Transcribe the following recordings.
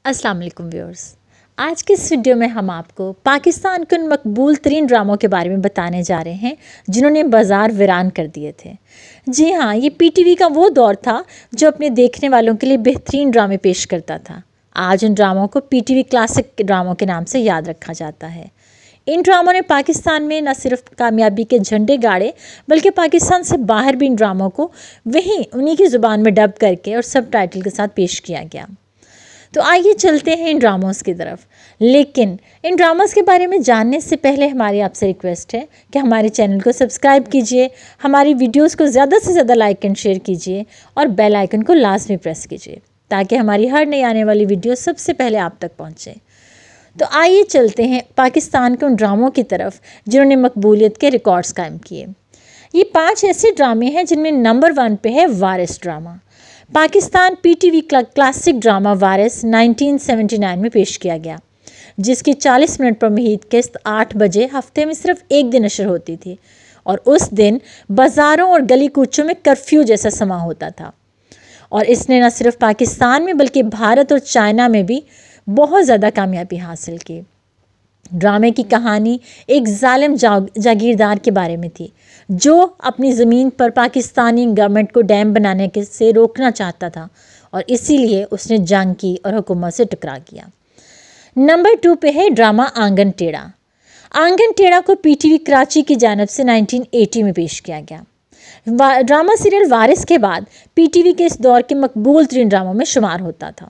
अस्सलाम वालेकुम व्यूअर्स। आज के इस वीडियो में हम आपको पाकिस्तान के उन मकबूल तरीन ड्रामों के बारे में बताने जा रहे हैं जिन्होंने बाज़ार वीरान कर दिए थे। जी हाँ, ये पीटीवी का वो दौर था जो अपने देखने वालों के लिए बेहतरीन ड्रामे पेश करता था। आज उन ड्रामों को पीटीवी क्लासिक ड्रामों के नाम से याद रखा जाता है। इन ड्रामों ने पाकिस्तान में न सिर्फ कामयाबी के झंडे गाड़े बल्कि पाकिस्तान से बाहर भी इन ड्रामों को उन्हीं की ज़ुबान में डब करके और सब टाइटल के साथ पेश किया गया। तो आइए चलते हैं इन ड्रामोस की तरफ। लेकिन इन ड्रामास के बारे में जानने से पहले हमारी आपसे रिक्वेस्ट है कि हमारे चैनल को सब्सक्राइब कीजिए, हमारी वीडियोस को ज़्यादा से ज़्यादा लाइक एंड शेयर कीजिए और बेल आइकन को लाजमी प्रेस कीजिए ताकि हमारी हर नई आने वाली वीडियो सबसे पहले आप तक पहुँचे। तो आइए चलते हैं पाकिस्तान के उन ड्रामों की तरफ जिन्होंने मकबूलियत के रिकॉर्ड्स कायम किए। ये 5 ऐसे ड्रामे हैं जिनमें नंबर 1 पे है Waris drama. Pakistan PTV classic drama Waris 1979 में पेश किया गया, जिसकी 40 मिनट पर मुहित किस्त 8 बजे हफ्ते में सिर्फ एक दिन नशर होती थी और उस दिन बाज़ारों और गली कूचों में कर्फ्यू जैसा समा होता था। और इसने न सिर्फ पाकिस्तान में बल्कि भारत और चाइना में भी बहुत ज़्यादा कामयाबी हासिल की। ड्रामे की कहानी एक जालिम जागीरदार के बारे में थी जो अपनी ज़मीन पर पाकिस्तानी गवर्नमेंट को डैम बनाने से रोकना चाहता था और इसीलिए उसने जंग की और हुकूमत से टकरा किया। नंबर 2 पे है ड्रामा आंगन टेढ़ा। आंगन टेढ़ा को पीटीवी कराची की जानिब से 1980 में पेश किया गया। ड्रामा सीरियल वारिस के बाद पीटीवी के इस दौर के मकबूल तरीन ड्रामों में शुमार होता था।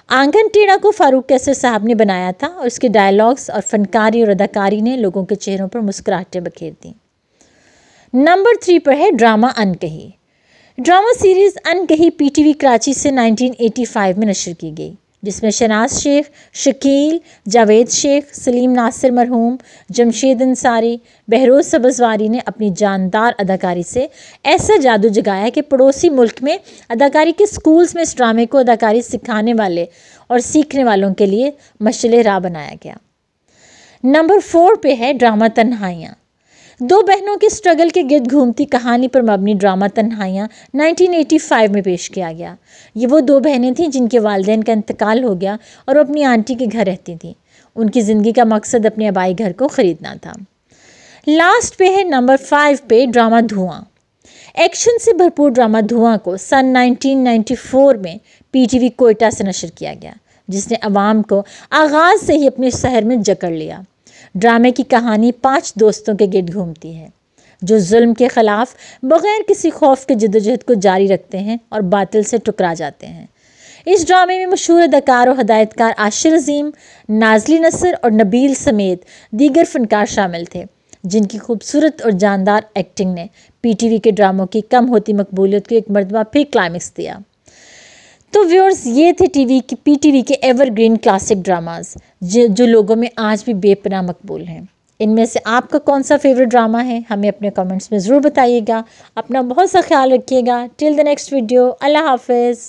आंगन टेढ़ा को फारूक कैसर साहब ने बनाया था और इसके डायलॉग्स और फनकारी और अदाकारी ने लोगों के चेहरों पर मुस्कुराहटें बखेर दी। नंबर 3 पर है drama Ankahi. Drama series Ankahi PTV Karachi से 1985 में नशर की गई, जिसमें शहनाज शेख, शकील, जावेद शेख, सलीम नासिर मरहूम, जमशेद अंसारी, बहरोज सब्ज़वारी ने अपनी जानदार अदाकारी से ऐसा जादू जगाया कि पड़ोसी मुल्क में अदाकारी के स्कूल्स में इस ड्रामे को अदाकारी सिखाने वाले और सीखने वालों के लिए मशअले राह बनाया गया। नंबर 4 पे है ड्रामा तन्हाइयाँ। 2 बहनों के स्ट्रगल के गिर्द घूमती कहानी पर मबनी ड्रामा तन्हाइयाँ 1985 में पेश किया गया। ये वो 2 बहनें थीं जिनके वालिदैन का इंतकाल हो गया और वो अपनी आंटी के घर रहती थीं। उनकी ज़िंदगी का मकसद अपने आबाई घर को ख़रीदना था। लास्ट पे है नंबर 5 पे ड्रामा धुआं। एक्शन से भरपूर ड्रामा धुआं को सन 1994 में पीटीवी कोयटा से नशर किया गया, जिसने अवाम को आगाज़ से ही अपने शहर में जकड़ लिया। ड्रामे की कहानी 5 दोस्तों के गिर्द घूमती है जो जुल्म के ख़िलाफ़ बग़ैर किसी खौफ के जद्दोजहद को जारी रखते हैं और बातिल से टकरा जाते हैं। इस ड्रामे में मशहूर अदाकार और हदायतकार आशिर अज़ीम, नाज़ली नसर और नबील समेत दीगर फ़नकार शामिल थे, जिनकी खूबसूरत और जानदार एक्टिंग ने पीटीवी के ड्रामों की कम होती मकबूलियत को एक मरतबा फिर क्लाइमेक्स दिया। तो व्यूअर्स, ये थे पीटीवी के एवरग्रीन क्लासिक ड्रामास जो लोगों में आज भी बेपनाह मकबूल हैं। इनमें से आपका कौन सा फेवरेट ड्रामा है हमें अपने कमेंट्स में ज़रूर बताइएगा। अपना बहुत सा ख्याल रखिएगा। टिल द नेक्स्ट वीडियो, अल्लाह हाफ़िज़।